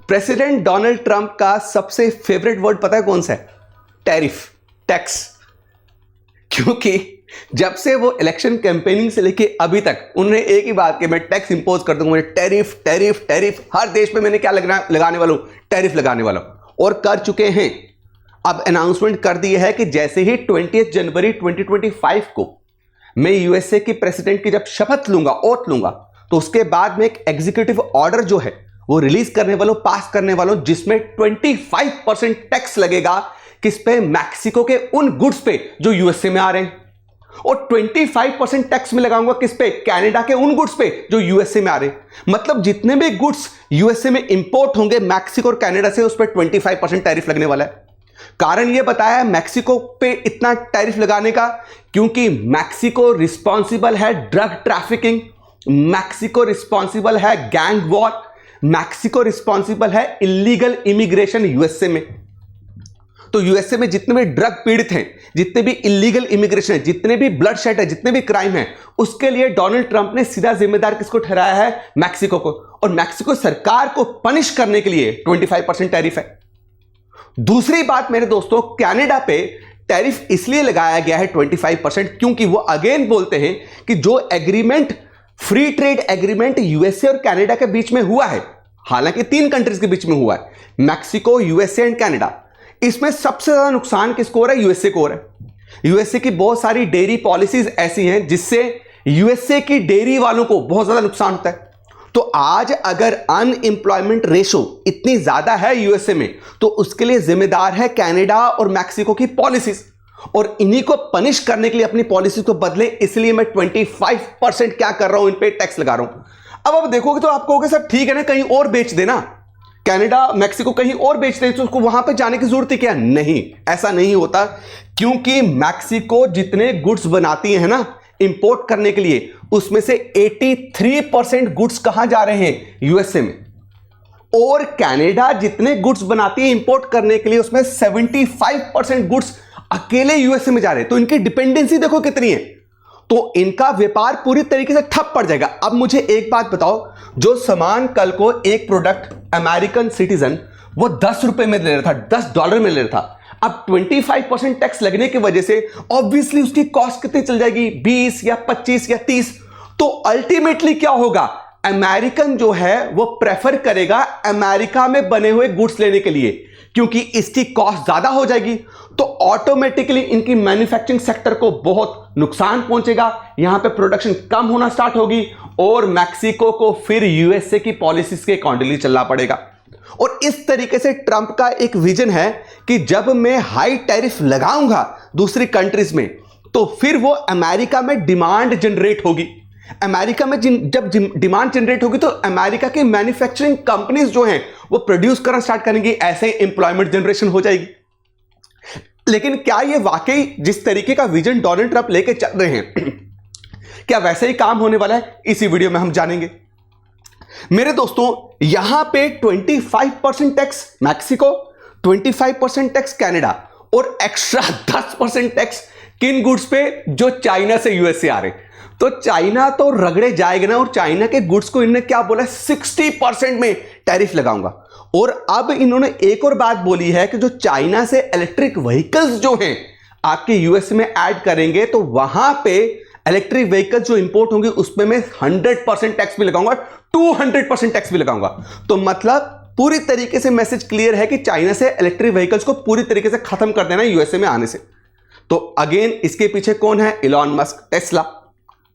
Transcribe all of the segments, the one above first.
President Donald Trump का सबसे favourite word पता है कौन सा है? Tariff, tax. क्योंकि जब से वो इलेक्शन कैंपेनिंग से लेके अभी तक उन्होंने एक ही बात की, मैं टैक्स इंपोज कर दूंगा, मुझे टैरिफ टैरिफ टैरिफ, हर देश पे मैंने क्या लगाने वाला हूं? टैरिफ लगाने वाला हूं। और कर चुके हैं। अब अनाउंसमेंट कर दी है कि जैसे ही 20 जनवरी 2025 को मैं यूएसए की प्रेसिडेंट की जब शपथ लूंगा, ओथ लूंगा, तो उसके बाद में एक एग्जीक्यूटिव ऑर्डर जो है वो रिलीज करने वालों, पास करने वालों, जिसमें 25% टैक्स लगेगा किस पे? मैक्सिको के उन गुड्स पे जो यूएसए में आ रहे हैं। और 25% टैक्स में लगाऊंगा किस पे? कनाडा के उन गुड्स पे जो यूएसए में आ रहे हैं। मतलब जितने भी गुड्स यूएसए में इंपोर्ट होंगे मैक्सिको और कनाडा से, उस पर 25% टैरिफ लगने वाला है। कारण यह बताया मैक्सिको पे इतना टैरिफ लगाने का, क्योंकि मैक्सिको रिस्पॉन्सिबल है ड्रग ट्रैफिकिंग, मैक्सिको रिस्पॉन्सिबल है गैंग वॉर, मैक्सिको रिस्पॉन्सिबल है इलीगल इमिग्रेशन यूएसए में। तो यूएसए में जितने भी ड्रग पीड़ित हैं, जितने भी इलीगल इमिग्रेशन है, जितने भी ब्लड शेड है, जितने भी क्राइम है, उसके लिए डोनाल्ड ट्रंप ने सीधा जिम्मेदार किसको ठहराया है? मैक्सिको को। और मैक्सिको सरकार को पनिश करने के लिए 25% टैरिफ है। दूसरी बात मेरे दोस्तों, कनाडा पे टैरिफ इसलिए लगाया गया है 25%, क्योंकि वो अगेन बोलते हैं कि जो agreement, free trade agreement USA और कनाडा के बीच में हुआ है, हालांकि 3 कंट्रीज के बीच में हुआ है, मैक्सिको, यूएसए एंड कनाडा, इसमें सबसे ज्यादा नुकसान किसको हो रहा है? यूएसए को हो रहा है। यूएसए की बहुत सारी डेयरी पॉलिसीज ऐसी हैं जिससे यूएसए की डेयरी वालों को बहुत ज्यादा नुकसान होता है। तो आज अगर अनएम्प्लॉयमेंट रेशो इतनी ज्यादा है यूएसए में, तो उसके लिए जिम्मेदार है कनाडा और मैक्सिको की पॉलिसीज, और इन्हीं को पनिश करने के लिए अपनी पॉलिसीज को बदले, इसलिए मैं 25% क्या कर रहा हूं? इन पे टैक्स लगा रहा हूं। अब आप देखोगे तो आप कहोगे सर ठीक है ना, कहीं और बेच देना, कनाडा मैक्सिको कहीं और बेचते हैं तो उसको वहां पे जाने की जरूरत है क्या? नहीं, ऐसा नहीं होता। क्योंकि मैक्सिको जितने गुड्स बनाती है ना इंपोर्ट करने के लिए, उसमें से 83% गुड्स कहां जा रहे हैं? यूएसए में। और कनाडा जितने गुड्स बनाती है इंपोर्ट करने के लिए, उसमें 75% गुड्स अकेले यूएसए में जा रहे हैं। तो इनकी डिपेंडेंसी देखो कितनी है। तो इनका व्यापार पूरी तरीके से ठप पड़ जाएगा। अब मुझे एक बात बताओ, जो सामान कल को एक प्रोडक्ट अमेरिकन सिटीजन वो 10 रुपए में ले रहा था, $10 में ले रहा था, अब 25% टैक्स लगने की वजह से ऑब्वियसली उसकी कॉस्ट कितनी चल जाएगी? 20 या 25 या 30। तो अल्टीमेटली क्या होगा? अमेरिकन जो है वो प्रेफर करेगा अमेरिका में बने हुए गुड्स लेने के लिए, क्योंकि इसकी कॉस्ट ज्यादा हो जाएगी। तो ऑटोमेटिकली इनकी मैन्युफैक्चरिंग सेक्टर को बहुत नुकसान पहुंचेगा, यहां पे प्रोडक्शन कम होना स्टार्ट होगी, और मैक्सिको को फिर यूएसए की पॉलिसीज के अकॉर्डिंगली चलना पड़ेगा। और इस तरीके से ट्रंप का एक विजन है कि जब मैं हाई टैरिफ लगाऊंगा दूसरी कंट्रीज में, तो फिर वो अमेरिका में डिमांड जनरेट होगी। अमेरिका में जब डिमांड जनरेट होगी तो अमेरिका की मैन्युफैक्चरिंग कंपनीज जो हैं वो प्रोड्यूस करना स्टार्ट करेंगी, ऐसे एम्प्लॉयमेंट जनरेशन हो जाएगी। लेकिन क्या ये वाकई जिस तरीके का विजन डोनाल्ड ट्रंप लेके चल रहे हैं, क्या वैसे ही काम होने वाला है? इसी वीडियो में हम जानेंगे। मेरे दोस्तों, यहां पे 25% टैक्स मैक्सिको, 25% टैक्स कनाडा, और एक्स्ट्रा 10% टैक्स किन गुड्स पे? जो चाइना से यूएसए आ रहे। तो चाइना तो रगड़े जाएगा ना, और चाइना के गुड्स को इन्होंने क्या बोला? 60% में टैरिफ लगाऊंगा। और अब इन्होंने एक और बात बोली है कि जो चाइना से इलेक्ट्रिक व्हीकल्स जो हैं आपके यूएस में ऐड करेंगे, तो वहां पे इलेक्ट्रिक व्हीकल्स जो इंपोर्ट होंगे उसमें मैं 100% टैक्स भी लगाऊंगा, 200% टैक्स भी लगाऊंगा। तो मतलब पूरी तरीके से मैसेज क्लियर है कि चाइना से इलेक्ट्रिक व्हीकल्स को पूरी तरीके से खत्म कर देना यूएसए में आने से। तो अगेन इसके पीछे कौन है? इलॉन मस्क, टेस्ला,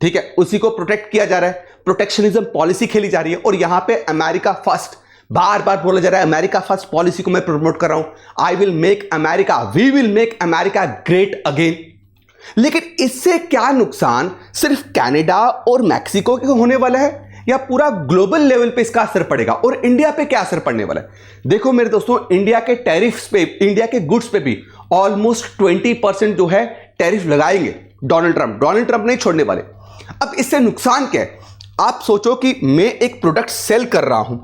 ठीक है, उसी को प्रोटेक्ट किया जा रहा है। प्रोटेक्शनिज्म पॉलिसी खेली जा रही है, और यहां पे अमेरिका फर्स्ट बार बार बोला जा रहा है। अमेरिका फर्स्ट पॉलिसी को मैं प्रमोट कर रहा हूं। I will make America, we will make America great again. लेकिन इससे क्या नुकसान सिर्फ कनाडा और मैक्सिको के होने वाला है, या पूरा ग्लोबल लेवल पे इसका असर पड़ेगा? और इंडिया पे क्या असर पड़ने वाला है? देखो मेरे दोस्तों, इंडिया के टैरिफ्स पे, इंडिया के गुड्स पे भी ऑलमोस्ट 20% जो है टैरिफ लगाएंगे डोनाल्ड ट्रंप नहीं छोड़ने वाले। अब इससे नुकसान क्या है? आप सोचो कि मैं एक प्रोडक्ट सेल कर रहा हूं,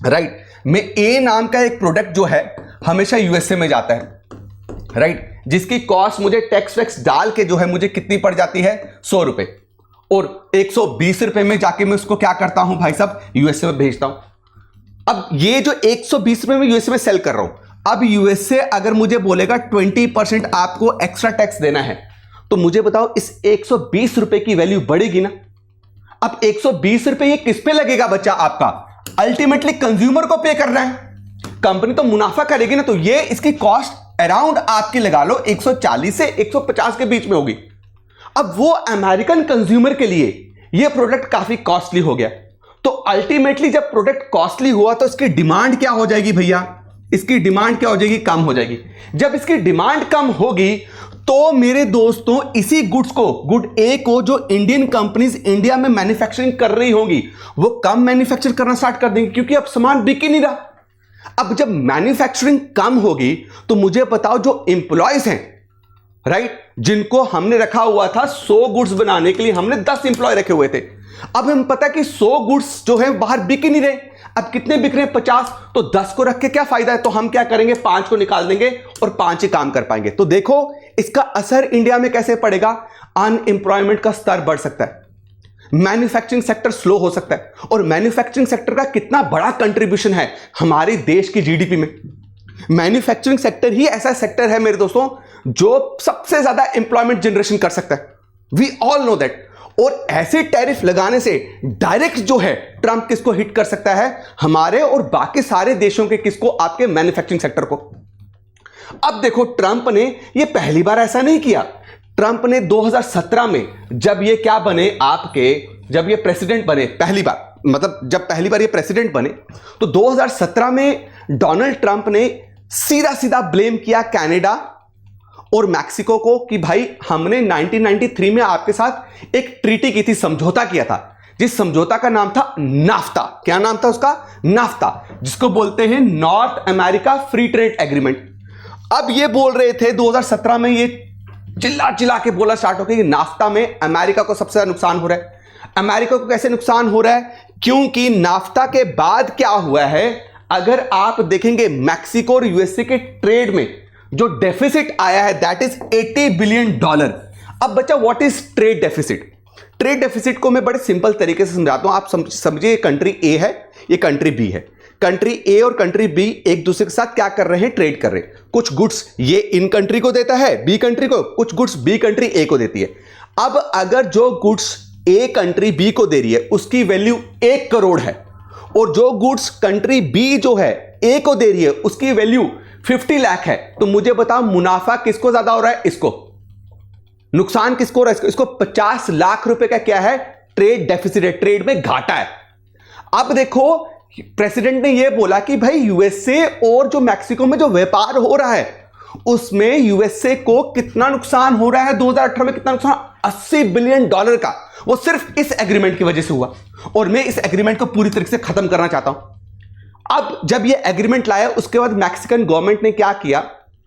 राइट, मैं ए नाम का एक प्रोडक्ट जो है हमेशा यूएसए में जाता है, राइट, जिसकी कॉस्ट मुझे टैक्स वैक्स डाल के जो है मुझे कितनी पड़ जाती है? 100 रुपए, और 120 रुपए में जाके मैं उसको क्या करता हूं भाई साहब? यूएसए में भेजता हूं। अब ये जो 120 रुपए में यूएसए में सेल कर रहा हूं, अब यूएसए अगर मुझे बोलेगा 20% आपको एक्स्ट्रा टैक्स देना है, तो मुझे बताओ इस 120 रुपए की वैल्यू बढ़ेगी ना। अब 120 रुपए ये किस पे लगेगा बच्चा आपका, अल्टीमेटली कंज्यूमर को पे कर रहा है, कंपनी तो मुनाफा करेगी ना। तो ये इसकी कॉस्ट अराउंड आपकी लगा लो 140 से 150 के बीच में होगी। अब वो अमेरिकन कंज्यूमर के लिए ये प्रोडक्ट काफी कॉस्टली हो गया। तो अल्टीमेटली जब प्रोडक्ट कॉस्टली हुआ तो इसकी डिमांड क्या हो जाएगी भैया, इसकी डिमांड क्या हो जाएगी, कम हो जाएगी। जब इसकी डिमांड कम होगी तो मेरे दोस्तों इसी गुड्स को, गुड ए को जो इंडियन कंपनीज इंडिया में मैन्युफैक्चरिंग कर रही होंगी वो कम मैन्युफैक्चर करना स्टार्ट कर देंगे, क्योंकि अब सामान बिक ही नहीं रहा। अब जब मैन्युफैक्चरिंग कम होगी तो मुझे बताओ जो एम्प्लॉयज हैं, राइट, जिनको हमने रखा हुआ था 100 गुड्स बनाने के लिए, हमने 10 एम्प्लॉय रखे हुए थे। अब हमें पता है कि 100 गुड्स जो है बाहर बिक ही नहीं रहे, अब कितने बिक रहे हैं 50, तो 10 को रख के क्या फायदा है। तो हम क्या करेंगे, 5 को निकाल देंगे और 5 ही काम कर पाएंगे। तो देखो इसका असर इंडिया में कैसे पड़ेगा, अनएम्प्लॉयमेंट का स्तर बढ़ सकता है, मैन्युफैक्चरिंग सेक्टर स्लो हो सकता है। और मैन्युफैक्चरिंग सेक्टर का कितना बड़ा कंट्रीब्यूशन है हमारे देश की जीडीपी में। मैन्युफैक्चरिंग सेक्टर ही ऐसा सेक्टर है मेरे दोस्तों जो सबसे ज्यादा एम्प्लॉयमेंट जनरेशन कर सकता है, वी ऑल नो दैट। और ऐसे टैरिफ लगाने से डायरेक्ट जो है ट्रंप किसको हिट कर सकता है, हमारे और बाकी सारे देशों के किसको, आपके मैन्युफैक्चरिंग सेक्टर को। अब देखो ट्रंप ने ये पहली बार ऐसा नहीं किया, ट्रंप ने 2017 में जब ये क्या बने आपके, जब ये प्रेसिडेंट बने पहली बार, मतलब जब पहली बार ये प्रेसिडेंट बने तो 2017 में डोनाल्ड ट्रंप ने सीधा सीधा ब्लेम किया कनाडा और मैक्सिको को कि भाई हमने 1993 में आपके साथ एक ट्रीटी की थी, समझौता किया था, जिस समझौता का नाम था नाफ्ता। क्या नाम था उसका, नाफ्ता, जिसको बोलते हैं north America free trade agreement. अब ये बोल रहे थे 2017 में, ये चिल्ला चिल्ला के बोला स्टार्ट हो गया कि नाफ्ता में अमेरिका को सबसे ज्यादा नुकसान हो रहा है। अमेरिका को कैसे नुकसान हो रहा है, क्योंकि नाफ्ता के बाद क्या हुआ है, अगर आप देखेंगे मैक्सिको और यूएसए के ट्रेड में जो डेफिसिट आया है दैट इज $80 बिलियन। अब बच्चा what is trade deficit, trade deficit को मैं बड़े सिंपल तरीके से समझाता हूं, आप समझिए कंट्री ए है, ये कंट्री बी है, कंट्री ए और कंट्री बी एक दूसरे के साथ क्या कर रहे हैं, ट्रेड कर रहे हैं। कुछ गुड्स ये इन कंट्री को देता है बी कंट्री को, कुछ गुड्स बी कंट्री ए को देती है। अब अगर जो गुड्स ए कंट्री बी को दे रही है उसकी वैल्यू 1 करोड़ है और जो गुड्स कंट्री बी जो है ए को दे रही है उसकी वैल्यू 50 लाख है, तो मुझे बताओ मुनाफा किसको ज्यादा हो रहा है, इसको, नुकसान किसको हो रहा है, इसको 50 लाख रुपए का क्या है, ट्रेड डेफिसिट है, ट्रेड में घाटा है। अब देखो प्रेसिडेंट ने यह बोला कि भाई यूएसए और जो मैक्सिको में जो व्यापार हो रहा है उसमें यूएसए को कितना नुकसान हो रहा है, 2018 में कितना नुकसान, $80 बिलियन का, वो सिर्फ इस एग्रीमेंट की वजह से हुआ। और मैं इस एग्रीमेंट को पूरी तरीके से खत्म करना चाहता हूं। अब जब ये एग्रीमेंट लाया उसके बाद मैक्सिकन गवर्नमेंट ने क्या किया,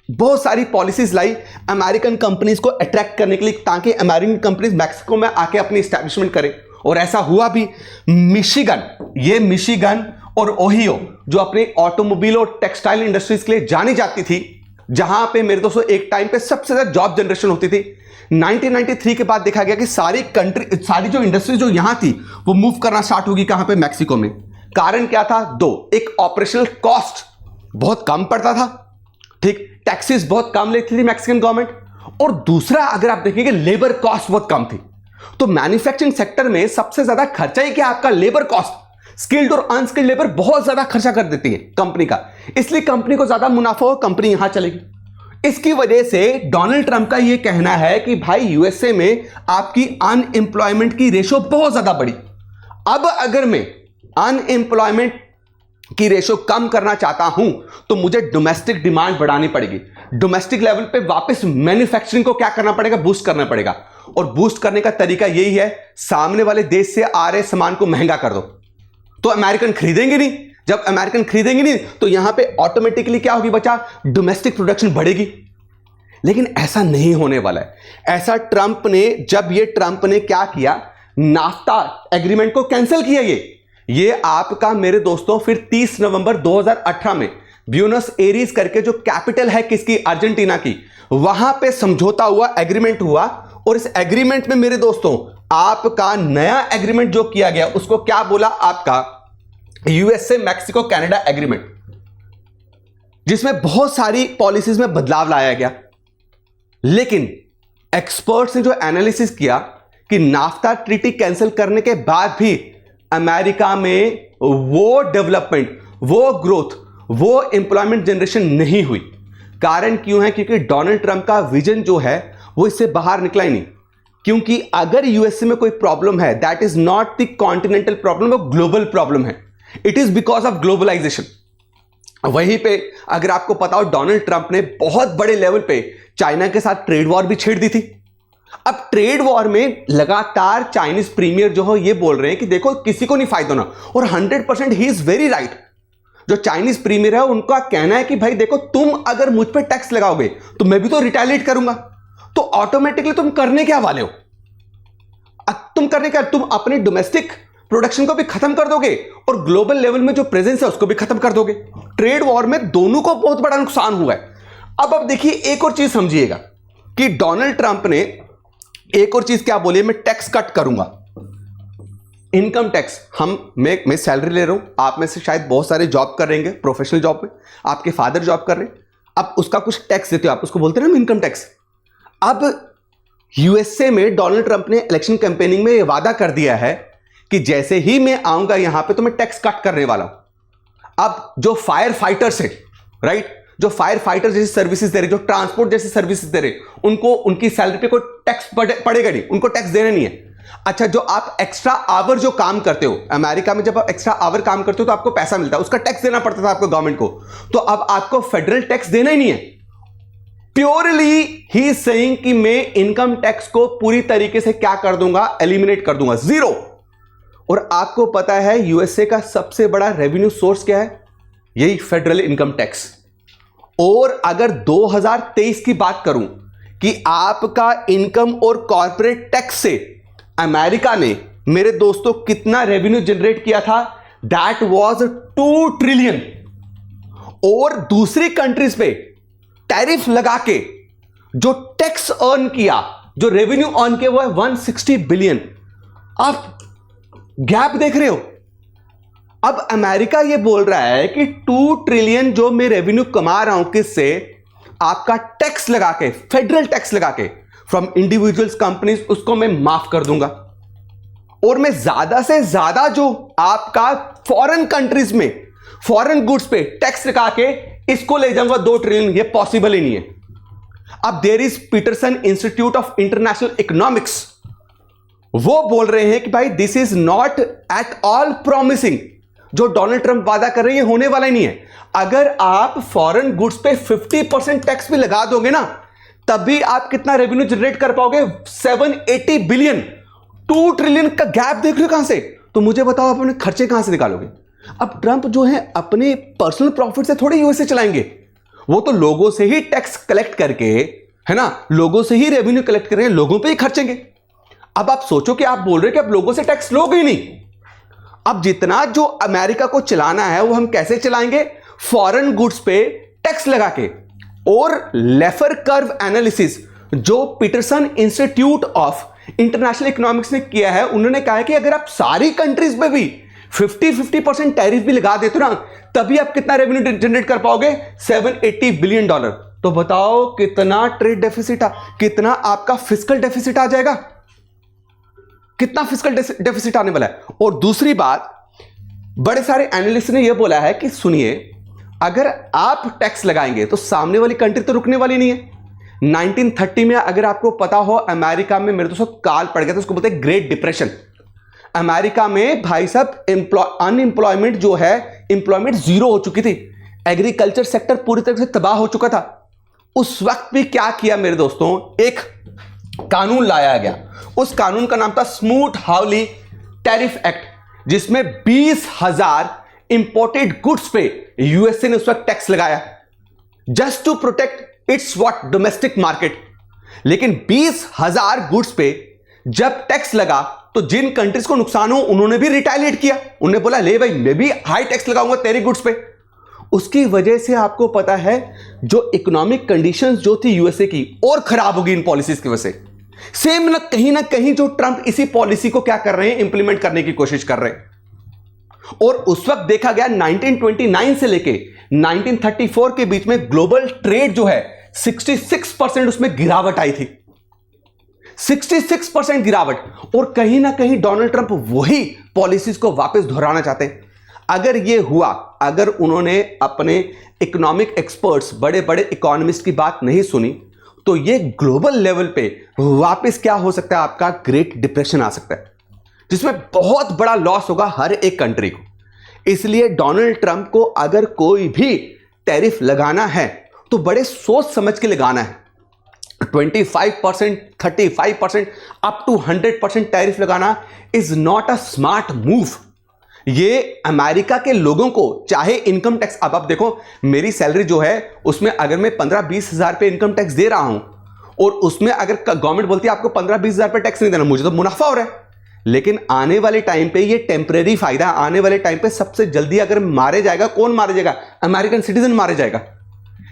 बहुत सारी पॉलिसीज लाई अमेरिकन कंपनीज को अट्रैक्ट करने के लिए, ताकि अमेरिकन कंपनीज मैक्सिको में आके अपनी एस्टैब्लिशमेंट करें। और ऐसा हुआ भी। मिशिगन और ओहियो जो अपने ऑटोमोबाइल और टेक्सटाइल इंडस्ट्रीज के लिए जानी जाती थी, जहां पे मेरे दोस्तों एक टाइम पे सबसे ज्यादा जॉब जनरेशन होती थी, 1993 के बाद देखा गया कि सारी जो इंडस्ट्रीज जो यहां थी वो मूव करना स्टार्ट होगी, कहां पे, मैक्सिको में। कारण क्या था, दो, एक ऑपरेशनल कॉस्ट बहुत कम पड़ता था, ठीक, टैक्सेस बहुत कम लेती थी मैक्सिकन गवर्नमेंट, और दूसरा अगर आप देखेंगे लेबर कॉस्ट बहुत कम थी। तो मैन्युफैक्चरिंग सेक्टर में सबसे ज्यादा खर्चा ही क्या, आपका लेबर कॉस्ट। स्किल्ड और अनस्किल्ड लेबर बहुत ज्यादा खर्चा कर देती है कंपनी का, इसलिए कंपनी को ज्यादा मुनाफा हो, कंपनी यहां चलेगी। इसकी वजह से डोनाल्ड ट्रंप का यह कहना है कि भाई यूएसए में आपकी अनएम्प्लॉयमेंट की रेशो बहुत ज्यादा बढ़ी। अब अगर मैं अनएम्प्लॉयमेंट की रेशो कम करना चाहता हूं तो मुझे डोमेस्टिक डिमांड बढ़ानी पड़ेगी, डोमेस्टिक लेवल पे वापस मैन्युफैक्चरिंग को क्या करना पड़ेगा, बूस्ट करना पड़ेगा। और बूस्ट करने का तरीका यही है, सामने वाले देश से आ रहे सामान को महंगा कर दो, तो अमेरिकन खरीदेंगे नहीं। जब अमेरिकन खरीदेंगे नहीं तो यहां पे ऑटोमेटिकली क्या होगी बच्चा, डोमेस्टिक प्रोडक्शन बढ़ेगी। लेकिन ऐसा नहीं होने वाला है। ऐसा ट्रंप ने क्या किया, नाफ्ता एग्रीमेंट को कैंसिल किया। ये आपका मेरे दोस्तों फिर 30 नवंबर 2018 में ब्यूनस एरीज करके जो कैपिटल है किसकी, अर्जेंटीना की, वहां पे समझौता हुआ, एग्रीमेंट हुआ। और इस एग्रीमेंट में मेरे दोस्तों आपका नया एग्रीमेंट जो किया गया उसको क्या बोला, आपका यूएसए मैक्सिको कनाडा एग्रीमेंट, जिसमें बहुत सारी पॉलिसीज में बदलाव लाया गया, लेकिन एक्सपर्ट्स ने जो एनालिसिस किया कि नाफ्ता ट्रीटी कैंसिल करने के बाद भी अमेरिका में वो डेवलपमेंट, वो ग्रोथ, वो एम्प्लॉयमेंट जनरेशन नहीं हुई। कारण क्यों है? क्योंकि डोनाल्ड ट्रंप का विजन जो है वो इससे बाहर निकला ही नहीं। क्योंकि अगर यूएसए में कोई प्रॉब्लम है, that is not the continental problem, वो ग्लोबल प्रॉब्लम है। It is because of globalization. वहीं पे अगर आपको पता हो, डोनाल्ड ट्रंप ने बहुत बड़े लेवल पे चाइना के साथ ट्रेड वॉर भी छेड़ दी थी। अब ट्रेड वॉर में लगातार चाइनीज प्रीमियर जो हो ये बोल रहे हैं कि देखो किसी को नहीं फायदा होना, और 100% ही इज वेरी राइट। जो चाइनीज प्रीमियर है उनका कहना है कि भाई देखो, तुम अगर मुझ पे टैक्स लगाओगे तो मैं भी तो रिटेलिएट करूंगा, तो ऑटोमेटिकली तुम करने क्या वाले हो? तुम अपने डोमेस्टिक प्रोडक्शन को भी खत्म कर दोगे और ग्लोबल लेवल में जो प्रेजेंस है उसको भी खत्म कर दोगे। ट्रेड वॉर में दोनों को बहुत बड़ा नुकसान हुआ है। अब देखिए एक और चीज समझिएगा कि डोनाल्ड ट्रंप ने एक और चीज क्या बोली, मैं टैक्स कट करूंगा, इनकम टैक्स। मैं सैलरी ले रहा हूं, आप में से शायद बहुत सारे जॉब कर रहे हैं, प्रोफेशनल जॉब में, आपके फादर जॉब कर रहे हैं, अब उसका कुछ टैक्स देते हो, आप उसको बोलते हैं ना इनकम टैक्स। अब यूएसए में डोनाल्ड ट्रंप ने इलेक्शन कैंपेनिंग में यह वादा कर दिया है कि जैसे ही मैं आऊंगा यहां पे तो मैं टैक्स कट करने वाला हूं। अब जो फायर फाइटर्स है, राइट, जो फायर फाइटर जैसी सर्विसेज दे रहे, जो ट्रांसपोर्ट जैसी सर्विसेज दे रहे, उनको उनकी सैलरी पे कोई टैक्स पड़ेगा नहीं, उनको टैक्स देना नहीं है। अच्छा, जो आप एक्स्ट्रा आवर जो काम करते हो अमेरिका में, जब आप एक्स्ट्रा आवर काम करते हो तो आपको पैसा मिलता है, उसका टैक्स देना पड़ता था आपको गवर्नमेंट को, तो अब आपको फेडरल टैक्स देना ही नहीं है। प्योरली ही इज सेइंग कि मैं इनकम टैक्स को पूरी तरीके से क्या कर दूंगा, एलिमिनेट कर दूंगा, जीरो। और आपको पता है यूएसए का सबसे बड़ा रेवेन्यू सोर्स क्या है? यही फेडरल इनकम टैक्स। और अगर 2023 की बात करूं कि आपका इनकम और कॉर्पोरेट टैक्स से अमेरिका ने, मेरे दोस्तों, कितना रेवेन्यू जनरेट किया था? That was 2 trillion. और दूसरी कंट्रीज पे टैरिफ लगा के जो टैक्स अर्न किया, जो रेवेन्यू अर्न किया, वो है 160 बिलियन। आप गैप देख रहे हो। अब अमेरिका ये बोल रहा है कि 2 ट्रिलियन जो मैं रेवेन्यू कमा रहा हूं, किससे? आपका टैक्स लगा के, फेडरल टैक्स लगा के, फ्रॉम इंडिविजुअल्स कंपनीज, उसको मैं माफ कर दूंगा। और मैं ज्यादा से ज्यादा जो आपका फॉरेन कंट्रीज में फॉरेन गुड्स पे टैक्स लगा के इसको ले जाऊंगा 2 ट्रिलियन। ये पॉसिबल ही नहीं है। अब there is Peterson Institute of International Economics, वो बोल रहे हैं कि भाई this is not at all promising. जो डोनाल्ड ट्रंप वादा कर रहे हैं ये होने वाला ही नहीं है। अगर आप फॉरेन गुड्स पे 50% टैक्स भी लगा दोगे ना, तभी आप कितना रेवेन्यू जनरेट कर पाओगे? 780 बिलियन। 2 ट्रिलियन का गैप देख रहे हो कहां से? तो मुझे बताओ आप अपने खर्चे कहां से निकालोगे? अब ट्रंप जो है अपने पर्सनल प्रॉफिट से थोड़े यूएसए चलाएंगे, वो तो लोगों से ही टैक्स कलेक्ट करके, है ना, लोगों से ही रेवेन्यू कलेक्ट करेंगे, लोगों पे ही खर्चेंगे। अब आप सोचो कि आप बोल रहे हो कि आप लोगों से टैक्स लोगे ही नहीं। अब जितना जो अमेरिका को चलाना है वो हम कैसे चलाएंगे? फॉरेन गुड्स पे टैक्स लगा के। और लेफर कर्व एनालिसिस जो Peterson Institute of International Economics ने किया है, उन्होंने कहा है कि अगर आप सारी कंट्रीज पे भी 50% टैरिफ भी लगा देते हो ना, तभी आप कितना रेवेन्यू जनरेट कर पाओगे? 780 बिलियन डॉलर। तो बताओ कितना ट्रेड डेफिसिट, कितना आपका फिस्कल डेफिसिट आ जाएगा? कितना फिस्कल डेफिसिट आने वाला है? और दूसरी बात, बड़े सारे एनालिस्ट ने यह बोला है कि सुनिए, अगर आप टैक्स लगाएंगे तो सामने वाली कंट्री तो रुकने वाली नहीं है। 1930 में अगर आपको पता हो, अमेरिका में मेरे दोस्तों काल पड़ गया था, उसको बोलते हैं ग्रेट डिप्रेशन। अमेरिका में भाई साहब अनएम्प्लॉयमेंट जो है, एम्प्लॉयमेंट जीरो हो चुकी थी, एग्रीकल्चर सेक्टर पूरी तरह से तबाह हो चुका था। उस वक्त भी क्या किया मेरे दोस्तों, एक कानून लाया गया। उस कानून का नाम था स्मूथ हाउली टैरिफ एक्ट, जिसमें 20,000 इंपोर्टेड गुड्स पे यूएसए ने उस वक्त टैक्स लगाया, just to protect its what domestic market. लेकिन 20,000 गुड्स पे जब टैक्स लगा तो जिन कंट्रीज को नुकसान हो उन्होंने भी रिटेलिएट किया। उन्होंने बोला ले भाई मैं भी हाई टैक्स लगाऊंगा तेरे गुड्स पे। उसकी वजह से आपको पता है जो इकोनॉमिक कंडीशंस जो थी यूएसए की और खराब होगी इन पॉलिसीज की वजह से। सेम ना कहीं जो ट्रंप इसी पॉलिसी को क्या कर रहे हैं, इंप्लीमेंट करने की कोशिश कर रहे हैं। और उस वक्त देखा गया 1929 से लेके 1934 के बीच में ग्लोबल ट्रेड जो है 66% उसमें गिरावट आई थी। 66% गिरावट। और कहीं ना कहीं डोनाल्ड ट्रंप वही पॉलिसीज को वापस दोहराना चाहते हैं। अगर यह हुआ, अगर उन्होंने अपने इकोनॉमिक एक्सपर्ट्स, बड़े बड़े इकोनॉमिस्ट की बात नहीं सुनी, तो यह ग्लोबल लेवल पे वापस क्या हो सकता है, आपका ग्रेट डिप्रेशन आ सकता है, जिसमें बहुत बड़ा लॉस होगा हर एक कंट्री को। इसलिए डोनाल्ड ट्रंप को अगर कोई भी टैरिफ लगाना है तो बड़े सोच समझ के लगाना है। 25%, 35%, अप टू 100% टैरिफ लगाना is not a smart move. ये अमेरिका के लोगों को, चाहे इनकम टैक्स, अब आप देखो मेरी सैलरी जो है उसमें अगर मैं 15-20 हजार पे इनकम टैक्स दे रहा हूं और उसमें अगर गवर्नमेंट बोलती है आपको 15-20 हजार पे टैक्स नहीं देना, मुझे तो मुनाफा हो रहा है। लेकिन आने वाले टाइम पे ये टेम्परेरी फायदा, आने वाले टाइम पे सबसे जल्दी अगर मारे जाएगा, कौन मारे जाएगा? अमेरिकन सिटीजन मारे जाएगा।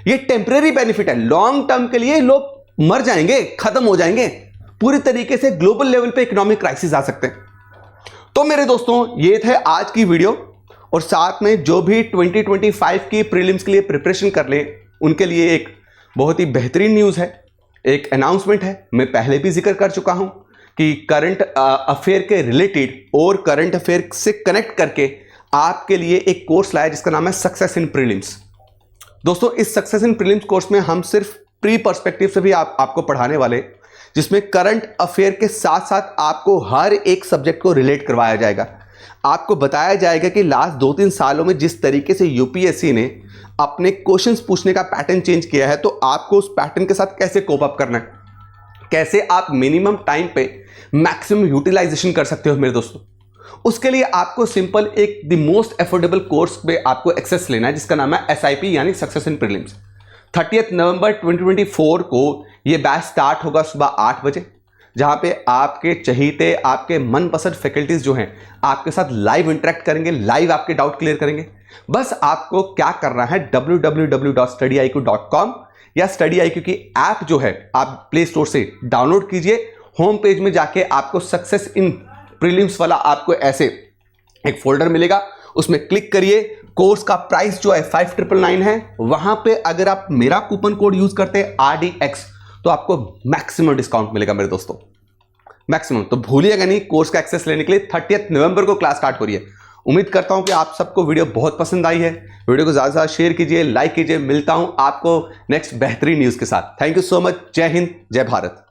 ये टेम्परेरी बेनिफिट है, लॉन्ग टर्म के लिए लोग मर जाएंगे, खत्म हो जाएंगे, पूरी तरीके से ग्लोबल लेवल पे इकोनॉमिक क्राइसिस आ सकते हैं। तो मेरे दोस्तों, ये थे आज की वीडियो, और साथ में जो भी 2025 की प्रीलिम्स के लिए प्रिपरेशन कर ले उनके लिए एक बहुत ही बेहतरीन न्यूज़ है, एक अनाउंसमेंट है। मैं पहले भी जिक्र कर चुका हूं कि करंट अफेयर के रिलेटेड और करंट अफेयर से कनेक्ट करके आपके लिए एक कोर्स लाया जिसका नाम है सक्सेस इन प्रीलिम्स। दोस्तों, इस सक्सेस इन प्रीलिम्स कोर्स में हम सिर्फ प्री पर्सपेक्टिव से भी आपको पढ़ाने वाले, जिसमें करंट अफेयर के साथ साथ आपको हर एक सब्जेक्ट को रिलेट करवाया जाएगा। आपको बताया जाएगा कि लास्ट 2-3 सालों में जिस तरीके से यूपीएससी ने अपने क्वेश्चंस पूछने का पैटर्न चेंज किया है, तो आपको उस पैटर्न के साथ कैसे कोप अप करना है, कैसे आप मिनिमम टाइम पे मैक्सिमम यूटिलाइजेशन कर सकते हो मेरे दोस्तों। उसके लिए आपको सिंपल एक द मोस्ट अफोर्डेबल कोर्स पे आपको एक्सेस लेना है, जिसका नाम है SIP यानी सक्सेस इन प्रीलिम्स। 30 नवंबर 2024 को ये बैच स्टार्ट होगा सुबह 8 बजे, जहां पे आपके चहीते, आपके मनपसंद फैकल्टीज जो हैं आपके साथ लाइव इंटरेक्ट करेंगे, लाइव आपके डाउट क्लियर करेंगे। बस आपको क्या करना है, www.studyiq.com या StudyIQ की ऐप जो है आप प्ले स्टोर से डाउनलोड कीजिए। होम पेज में जाके आपको सक्सेस इन प्रीलिम्स वाला आपको ऐसे एक फोल्डर मिलेगा, उसमें क्लिक करिए। कोर्स का प्राइस जो है 5999 है। वहां पे अगर आप मेरा कूपन कोड यूज करते हैं RDX, तो आपको मैक्सिमम डिस्काउंट मिलेगा मेरे दोस्तों, मैक्सिमम। तो भूलिएगा नहीं, कोर्स का एक्सेस लेने के लिए 30 नवंबर को क्लास स्टार्ट हो रही है। उम्मीद करता हूं कि आप सबको वीडियो बहुत पसंद आई है। वीडियो को ज्यादा से ज्यादा शेयर कीजिए, लाइक कीजिए। मिलता हूं आपको नेक्स्ट बेहतरीन न्यूज के साथ। Thank you so much. जय हिंद, जय भारत।